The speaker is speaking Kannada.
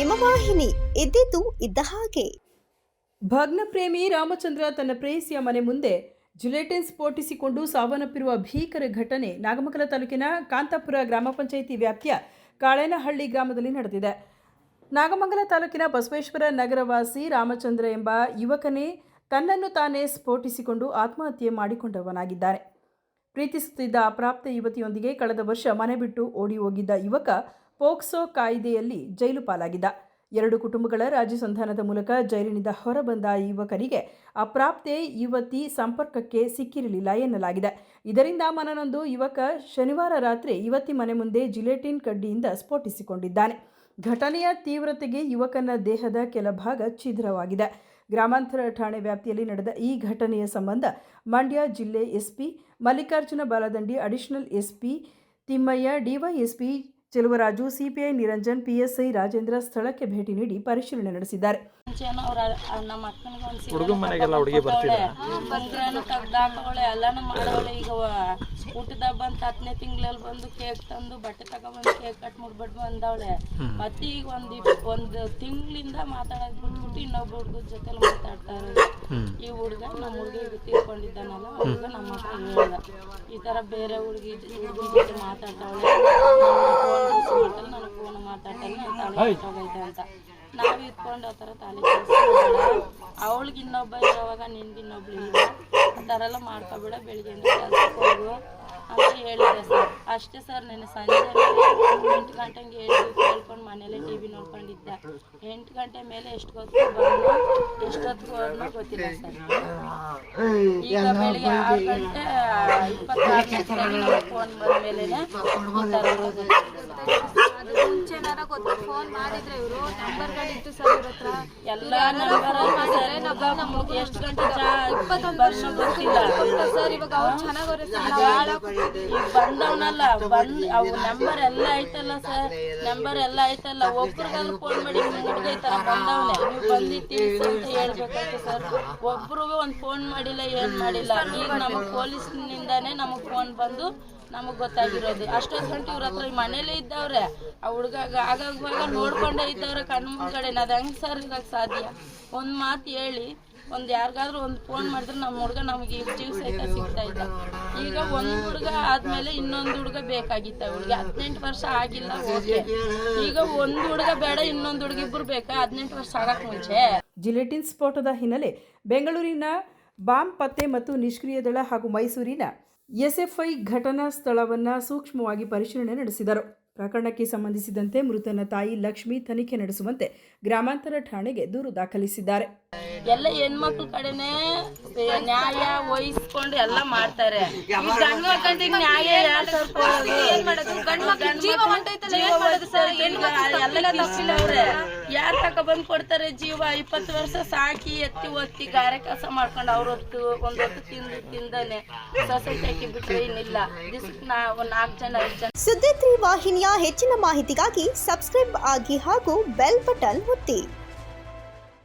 ಹಿಮವಾಹಿನಿ ಇದ್ದಿದ್ದು ಇದ್ದ ಹಾಗೆ. ಭಗ್ನ ಪ್ರೇಮಿ ರಾಮಚಂದ್ರ ತನ್ನ ಪ್ರೇಯಸಿಯ ಮನೆ ಮುಂದೆ ಜಿಲೆಟಿನ್ ಸ್ಫೋಟಿಸಿಕೊಂಡು ಸಾವನ್ನಪ್ಪಿರುವ ಭೀಕರ ಘಟನೆ ನಾಗಮಂಗಲ ತಾಲೂಕಿನ ಕಾಂತಾಪುರ ಗ್ರಾಮ ಪಂಚಾಯಿತಿ ವ್ಯಾಪ್ತಿಯ ಕಾಳೇನಹಳ್ಳಿ ಗ್ರಾಮದಲ್ಲಿ ನಡೆದಿದೆ. ನಾಗಮಂಗಲ ತಾಲೂಕಿನ ಬಸವೇಶ್ವರ ನಗರವಾಸಿ ರಾಮಚಂದ್ರ ಎಂಬ ಯುವಕನೇ ತನ್ನನ್ನು ತಾನೇ ಸ್ಫೋಟಿಸಿಕೊಂಡು ಆತ್ಮಹತ್ಯೆ ಮಾಡಿಕೊಂಡವನಾಗಿದ್ದಾನೆ. ಪ್ರೀತಿಸುತ್ತಿದ್ದ ಅಪ್ರಾಪ್ತ ಯುವತಿಯೊಂದಿಗೆ ಕಳೆದ ವರ್ಷ ಮನೆ ಬಿಟ್ಟು ಓಡಿ ಹೋಗಿದ್ದ ಯುವಕ ಪೋಕ್ಸೋ ಕಾಯ್ದೆಯಲ್ಲಿ ಜೈಲು ಪಾಲಾಗಿದ್ದ. 2 ಕುಟುಂಬಗಳ ರಾಜಿ ಸಂಧಾನದ ಮೂಲಕ ಜೈಲಿನಿಂದ ಹೊರಬಂದ ಯುವಕನಿಗೆ ಅಪ್ರಾಪ್ತೆ ಯುವತಿ ಸಂಪರ್ಕಕ್ಕೆ ಸಿಕ್ಕಿರಲಿಲ್ಲ ಎನ್ನಲಾಗಿದೆ. ಇದರಿಂದ ಮನನೊಂದು ಯುವಕ ಶನಿವಾರ ರಾತ್ರಿ ಯುವತಿ ಮನೆ ಮುಂದೆ ಜಿಲೆಟಿನ್ ಕಡ್ಡಿಯಿಂದ ಸ್ಫೋಟಿಸಿಕೊಂಡಿದ್ದಾನೆ. ಘಟನೆಯ ತೀವ್ರತೆಗೆ ಯುವಕನ ದೇಹದ ಕೆಲ ಭಾಗ ಛಿದ್ರವಾಗಿದೆ. ಗ್ರಾಮಾಂತರ ಠಾಣೆ ವ್ಯಾಪ್ತಿಯಲ್ಲಿ ನಡೆದ ಈ ಘಟನೆಯ ಸಂಬಂಧ ಮಂಡ್ಯ ಜಿಲ್ಲೆ SP Mallikarjuna Baladandi, additional SP Thimmaiah, DYSP Cheluvaraju, CPI Niranjan, PSI Rajendra ಸ್ಥಳಕ್ಕೆ ಭೇಟಿ ನೀಡಿ ಪರಿಶೀಲನೆ ನಡೆಸಿದ್ದಾರೆ. ಊಟದ ಬಂತ 10ನೇ ತಿಂಗಳಲ್ಲಿ ಬಂದು ಕೇಕ್ ತಂದು ಬಟ್ಟೆ ತಗೊಂಡ್ಬಂದು ಕೇಕ್ ಕಟ್ ಮಾಡ್ಬಿಟ್ಟು ಬಂದವಳೆ. ಮತ್ತೆ ಈಗ ಒಂದು ತಿಂಗಳಿಂದ ಮಾತಾಡೋದು ಬಿಟ್ಬಿಟ್ಟು ಇನ್ನೊಬ್ಬ ಹುಡುಗ ಜೊತೆ ಮಾತಾಡ್ತಾರೆ. ಈ ಹುಡುಗ ನಮ್ಮ ಹುಡುಗಿಗೆ ತೀರ್ಕೊಂಡಿದ್ದಾನಲ್ಲ, ಹುಡುಗ ನಮ್ಮ ಹತ್ರ ಹೇಳ್ದ ಈ ತರ ಬೇರೆ ಹುಡುಗಿ ಜೊತೆ ಮಾತಾಡ್ತಾವಳೆ, ನನಗೆ ಫೋನ್ ಮಾತಾಡ್ತಾನೆ ತಾಳಿ ಅಂತ. ನಾವು ಇಟ್ಕೊಂಡು ಆ ಥರ ತಾಳಿ ಅವಳಿಗೆ ಇನ್ನೊಬ್ಬ ಇರೋವಾಗ ನಿನ್ಗೆ ಇನ್ನೊಬ್ಳು ಇಲ್ಲ, ಆ ಥರ ಎಲ್ಲ ಮಾಡ್ಕೊಬೇಡ, ಬೆಳಿಗ್ಗೆ ಕೆಲ್ಸಕ್ಕೆ ಹೋಗು ಅಂತ ಹೇಳಿದೆ ಸರ್. ಅಷ್ಟೇ ಸರ್. ನೆನ್ನೆ ಸಂಜೆ 8 ಗಂಟೆಗೆ ಕೇಳ್ಕೊಂಡು ಮನೇಲೆ TV ನೋಡ್ಕೊಂಡಿದ್ದೆ. 8 ಗಂಟೆ ಮೇಲೆ ಎಷ್ಟೊತ್ತಿಗೆ ಗೊತ್ತಿಲ್ಲ ಸರ್. ಈಗ ಬೆಳಿಗ್ಗೆ 6 ಗಂಟೆ 26 ಫೋನ್ ಬಂದ ಮೇಲೆ ಮುಂಚೆನಾರ ಗೊತ್ತು ಫೋನ್ ಮಾಡಿದ್ರೆ ಇವರು ನಂಬರ್ಗಳಿತ್ತು ಸರ್ ಇವ್ರ ಹತ್ರ. ಎಲ್ಲ ನಂಬರ್ ಎಷ್ಟು ಗಂಟೆ 20 ವರ್ಷ ಗೊತ್ತಿಲ್ಲ ಸರ್. ಇವಾಗ ಅವ್ರು ಚೆನ್ನಾಗವ್ರೆ ಸರ್. ಬಂದವನಲ್ಲ ಅವು ನಂಬರ್ ಎಲ್ಲ ಐತಲ್ಲ ಸರ್, ನಂಬರ್ ಎಲ್ಲ ಐತಲ್ಲ. ಒಬ್ರಿಗಾದ್ರೂ ಫೋನ್ ಮಾಡಿ ಹುಡುಗ ಈ ತರ ಬಂದವನೆ, ನೀವು ಬಂದಿದ್ದೀವಿ ಅಂತ ಹೇಳ್ಬೇಕಾಯ್ತು ಸರ್. ಒಬ್ರಿಗೂ ಒಂದು ಫೋನ್ ಮಾಡಿಲ್ಲ, ಏನ್ ಮಾಡಿಲ್ಲ. ಈಗ ನಮಗೆ ಪೊಲೀಸ್ನಿಂದಾನೇ ನಮಗೆ ಫೋನ್ ಬಂದು ನಮಗೆ ಗೊತ್ತಾಗಿರೋದು. ಅಷ್ಟೊಂದು ಗಂಟೆ ಇವ್ರ ಹತ್ರ ಮನೇಲೇ ಇದ್ದವ್ರೆ. ಆ ಹುಡುಗ ಆಗಾಗ ನೋಡ್ಕೊಂಡೇ ಇದ್ದವ್ರೆ ಕಣ್ಣು ಮುಂದ್ಗಡೆ. ಅದು ಹೆಂಗೆ ಸರ್ ಇವಾಗ ಸಾಧ್ಯ? ಒಂದು ಮಾತು ಹೇಳಿ ಯಾರಿಗಾದ್ರೂ ಒಂದು ಫೋನ್ ಮಾಡಿದ್ರೆ ನಮ್ಮ ಹುಡುಗ ನಮಗೆ ಜೀವ ಸಹಿತ ಸಿಗ್ತಾ ಇದ್ದ. ಈಗ ಒಂದು ಹುಡುಗ ಆದ್ಮೇಲೆ ಇನ್ನೊಂದು ಹುಡುಗ ಬೇಕಾಗಿತ್ತ. ಹುಡುಗಿ 18 ವರ್ಷ ಆಗಿಲ್ಲ, ಓಕೆ. ಈಗ ಒಂದು ಹುಡುಗ ಬೇಡ, ಇನ್ನೊಂದು ಹುಡುಗ ಇಬ್ಬರು ಬೇಕಾ 18 ವರ್ಷ ಆಗಕ್ಕೆ ಮುಂಚೆ? ಜಿಲೆಟಿನ್ ಸ್ಫೋಟದ ಹಿನ್ನೆಲೆ ಬೆಂಗಳೂರಿನ ಬಾಂಬ್ ಪತ್ತೆ ಮತ್ತು ನಿಷ್ಕ್ರಿಯ ದಳ ಹಾಗೂ ಮೈಸೂರಿನ ಎಸ್ಎಫ್ಐ ಘಟನಾ ಸ್ಥಳವನ್ನು ಸೂಕ್ಷ್ಮವಾಗಿ ಪರಿಶೀಲನೆ ನಡೆಸಿದರು. ಪ್ರಕರಣಕ್ಕೆ ಸಂಬಂಧಿಸಿದಂತೆ ಮೃತನ ತಾಯಿ ಲಕ್ಷ್ಮಿ ತನಿಖೆ ನಡೆಸುವಂತೆ ಗ್ರಾಮಾಂತರ ಠಾಣೆಗೆ ದೂರು ದಾಖಲಿಸಿದ್ದಾರೆ. ಎಲ್ಲ ಹೆಣ್ಮಕ್ಳ ಕಡೆನೆ ನ್ಯಾಯ ವಹಿಸ್ಕೊಂಡು ಎಲ್ಲ ಮಾಡ್ತಾರೆ. ಗಂಡು ಮಕ್ಕಳಿಗೆ ನ್ಯಾಯ ಯಾರು ತಕ ಬಂದ್ ಕೊಡ್ತಾರೆ? ಜೀವ 20 ವರ್ಷ ಸಾಕಿ ಎತ್ತಿ ಒತ್ತಿ ಗಾರೆ ಕೆಲಸ ಮಾಡ್ಕೊಂಡು ಅವ್ರ ಹೊತ್ತು ಒಂದೊತ್ತು ತಿಂದಾನೆ ಸೊಸೈಟಿ ಹಾಕಿ ಬಿಟ್ರೆ ಏನಿಲ್ಲ. ದಿವಸಕ್ಕೆ 4 ಜನ 5 ಜನ. ಸುದ್ದಿ 3 ವಾಹಿನಿಯ ಹೆಚ್ಚಿನ ಮಾಹಿತಿಗಾಗಿ ಸಬ್ಸ್ಕ್ರೈಬ್ ಆಗಿ ಹಾಗೂ ಬೆಲ್ ಬಟನ್ ಒತ್ತಿ.